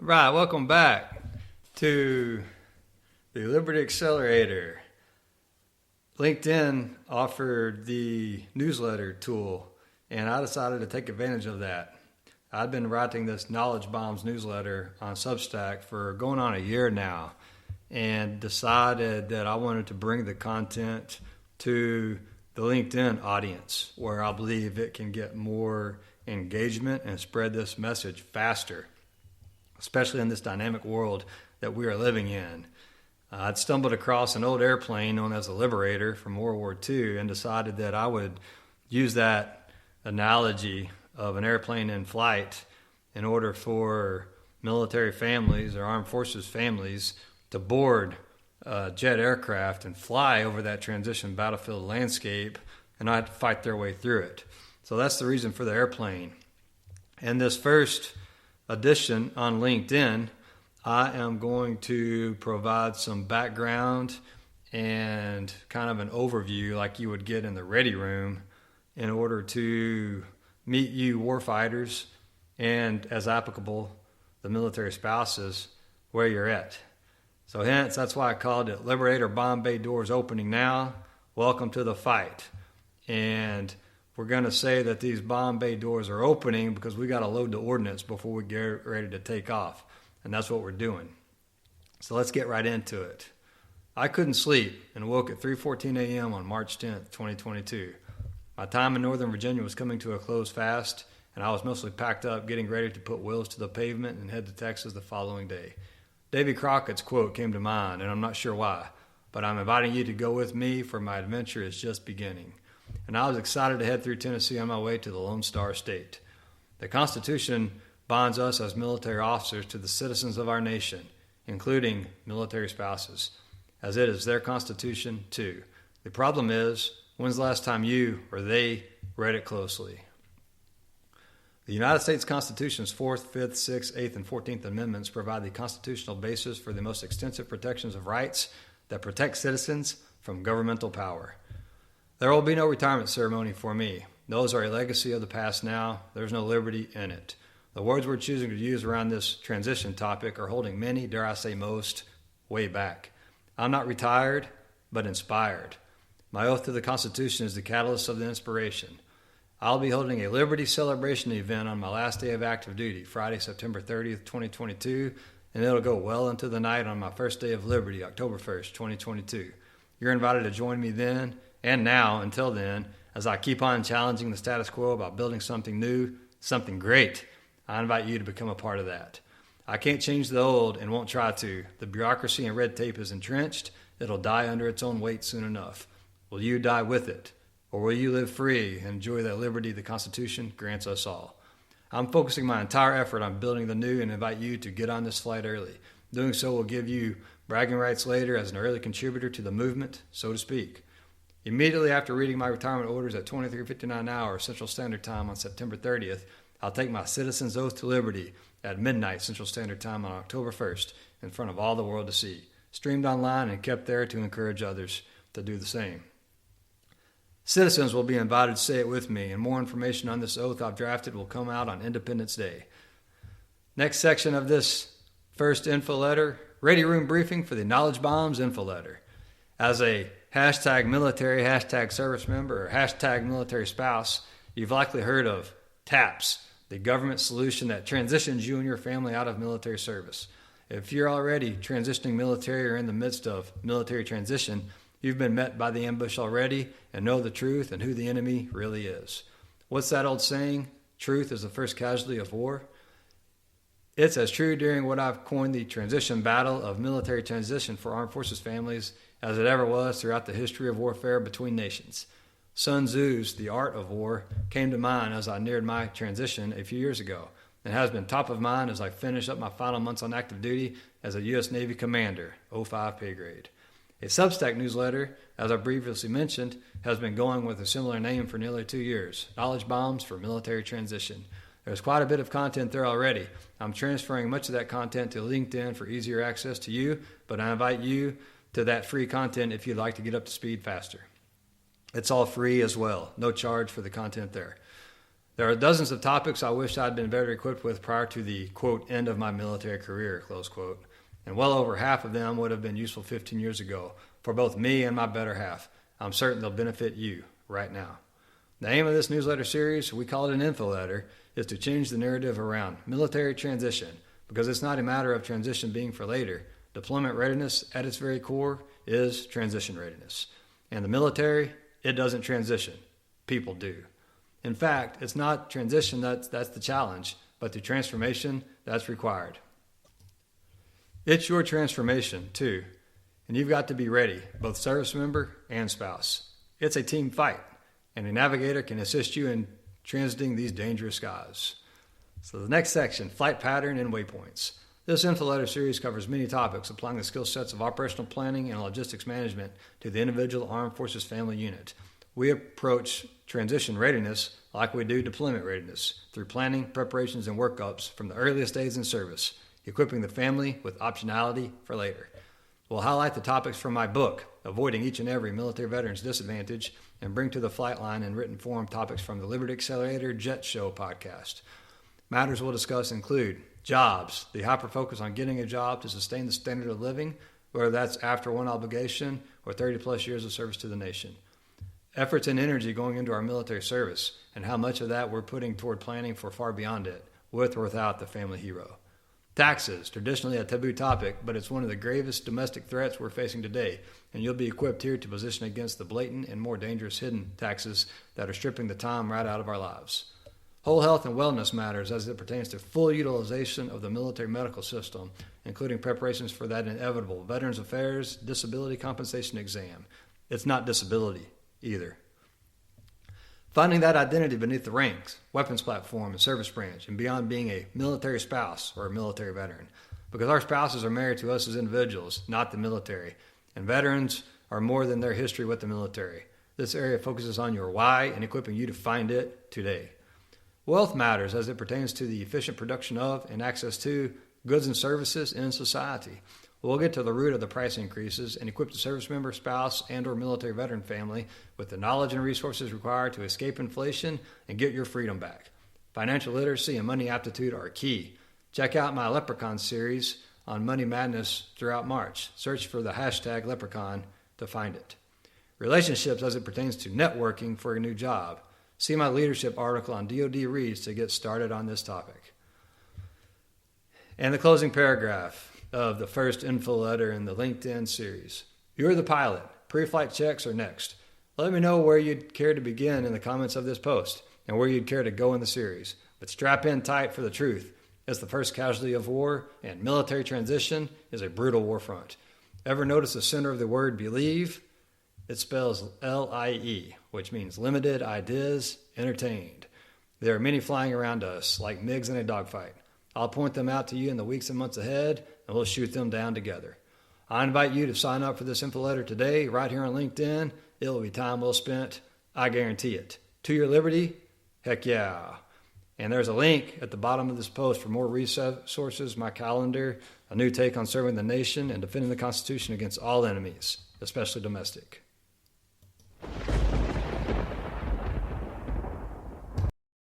Right, welcome back to the Liberty Accelerator. LinkedIn offered the newsletter tool, and I decided to take advantage of that. I've been writing this KnowledgeBombs newsletter on Substack for going on a year now, and decided that I wanted to bring the content to the LinkedIn audience, where I believe it can get more engagement and spread this message faster, especially in this dynamic world that we are living in. I'd stumbled across an old airplane known as the Liberator from World War II and decided that I would use that analogy of an airplane in flight in order for military families or armed forces families to board jet aircraft and fly over that transition battlefield landscape and not fight their way through it. So that's the reason for the airplane. And this first edition on LinkedIn, I am going to provide some background and kind of an overview like you would get in the ready room in order to meet you warfighters and, as applicable, the military spouses where you're at. So hence, that's why I called it Liberator Bomb Bay Doors Opening Now. Welcome to the fight. And we're going to say that these bomb bay doors are opening because we got to load the ordnance before we get ready to take off. And that's what we're doing. So let's get right into it. I couldn't sleep and woke at 3:14 a.m. on March 10th, 2022. My time in Northern Virginia was coming to a close fast, and I was mostly packed up, getting ready to put wheels to the pavement and head to Texas the following day. Davy Crockett's quote came to mind, and I'm not sure why, but I'm inviting you to go with me, for my adventure is just beginning. And I was excited to head through Tennessee on my way to the Lone Star State. The Constitution bonds us as military officers to the citizens of our nation, including military spouses, as it is their Constitution too. The problem is, when's the last time you or they read it closely? The United States Constitution's 4th, 5th, 6th, 8th, and 14th Amendments provide the constitutional basis for the most extensive protections of rights that protect citizens from governmental power. There will be no retirement ceremony for me. Those are a legacy of the past now. There's no liberty in it. The words we're choosing to use around this transition topic are holding many, dare I say most, way back. I'm not retired, but inspired. My oath to the Constitution is the catalyst of the inspiration. I'll be holding a Liberty Celebration event on my last day of active duty, Friday, September 30th, 2022, and it'll go well into the night on my first day of liberty, October 1st, 2022. You're invited to join me then and now until then, as I keep on challenging the status quo about building something new, something great. I invite you to become a part of that. I can't change the old and won't try to. The bureaucracy and red tape is entrenched. It'll die under its own weight soon enough. Will you die with it? Or will you live free and enjoy that liberty the Constitution grants us all? I'm focusing my entire effort on building the new and invite you to get on this flight early. Doing so will give you bragging rights later as an early contributor to the movement, so to speak. Immediately after reading my retirement orders at 23:59 hours Central Standard Time on September 30th, I'll take my citizen's oath to liberty at midnight Central Standard Time on October 1st in front of all the world to see, streamed online and kept there to encourage others to do the same. Citizens will be invited to say it with me, and more information on this oath I've drafted will come out on Independence Day. Next section of this first InfoLetter, ready room briefing for the KnowledgeBombs InfoLetter. As a hashtag military, hashtag service member, or hashtag military spouse, you've likely heard of TAPS, the government solution that transitions you and your family out of military service. If you're already transitioning military or in the midst of military transition, you've been met by the ambush already and know the truth and who the enemy really is. What's that old saying? Truth is the first casualty of war. It's as true during what I've coined the transition battle of military transition for armed forces families as it ever was throughout the history of warfare between nations. Sun Tzu's The Art of War came to mind as I neared my transition a few years ago and has been top of mind as I finish up my final months on active duty as a U.S. Navy commander, 05 pay grade. A Substack newsletter, as I previously mentioned, has been going with a similar name for nearly 2 years, KnowledgeBombs for Military Transition. There's quite a bit of content there already. I'm transferring much of that content to LinkedIn for easier access to you, but I invite you to that free content if you'd like to get up to speed faster. It's all free as well, no charge for the content there. There are dozens of topics I wish I'd been better equipped with prior to the, quote, end of my military career, close quote. And well over half of them would have been useful 15 years ago for both me and my better half. I'm certain they'll benefit you right now. The aim of this newsletter series, we call it an InfoLetter, is to change the narrative around military transition, because it's not a matter of transition being for later. Deployment readiness at its very core is transition readiness. And the military, it doesn't transition. People do. In fact, it's not transition that's the challenge, but the transformation that's required. It's your transformation, too, and you've got to be ready, both service member and spouse. It's a team fight, and a navigator can assist you in transiting these dangerous skies. So the next section, flight pattern and waypoints. This InfoLetter series covers many topics applying the skill sets of operational planning and logistics management to the individual Armed Forces family unit. We approach transition readiness like we do deployment readiness, through planning, preparations, and workups from the earliest days in service, equipping the family with optionality for later. We'll highlight the topics from my book, Avoiding Each and Every Military Veteran's Disadvantage, and bring to the flight line in written form topics from the Liberty Accelerator Jet Show podcast. Matters we'll discuss include jobs, the hyper-focus on getting a job to sustain the standard of living, whether that's after one obligation or 30-plus years of service to the nation. Efforts and energy going into our military service, and how much of that we're putting toward planning for far beyond it, with or without the family hero. Taxes, traditionally a taboo topic, but it's one of the gravest domestic threats we're facing today, and you'll be equipped here to position against the blatant and more dangerous hidden taxes that are stripping the time right out of our lives. Whole health and wellness matters as it pertains to full utilization of the military medical system, including preparations for that inevitable Veterans Affairs Disability Compensation Exam. It's not disability either. Finding that identity beneath the ranks, weapons platform, and service branch, and beyond being a military spouse or a military veteran. Because our spouses are married to us as individuals, not the military. And veterans are more than their history with the military. This area focuses on your why and equipping you to find it today. Wealth matters as it pertains to the efficient production of and access to goods and services in society. We'll get to the root of the price increases and equip the service member, spouse, and or military veteran family with the knowledge and resources required to escape inflation and get your freedom back. Financial literacy and money aptitude are key. Check out my Leprechaun series on Money Madness throughout March. Search for the hashtag Leprechaun to find it. Relationships as it pertains to networking for a new job. See my leadership article on DoD Reads to get started on this topic. And the closing paragraph of the first InfoLetter in the LinkedIn series. You're the pilot. Pre-flight checks are next. Let me know where you'd care to begin in the comments of this post and where you'd care to go in the series. But strap in tight for the truth. It's the first casualty of war, and military transition is a brutal war front. Ever notice the center of the word believe? It spells L-I-E, which means limited ideas entertained. There are many flying around us, like MiGs in a dogfight. I'll point them out to you in the weeks and months ahead, and we'll shoot them down together. I invite you to sign up for this InfoLetter today, right here on LinkedIn. It will be time well spent. I guarantee it. To your liberty? Heck yeah. And there's a link at the bottom of this post for more resources, my calendar, a new take on serving the nation and defending the Constitution against all enemies, especially domestic.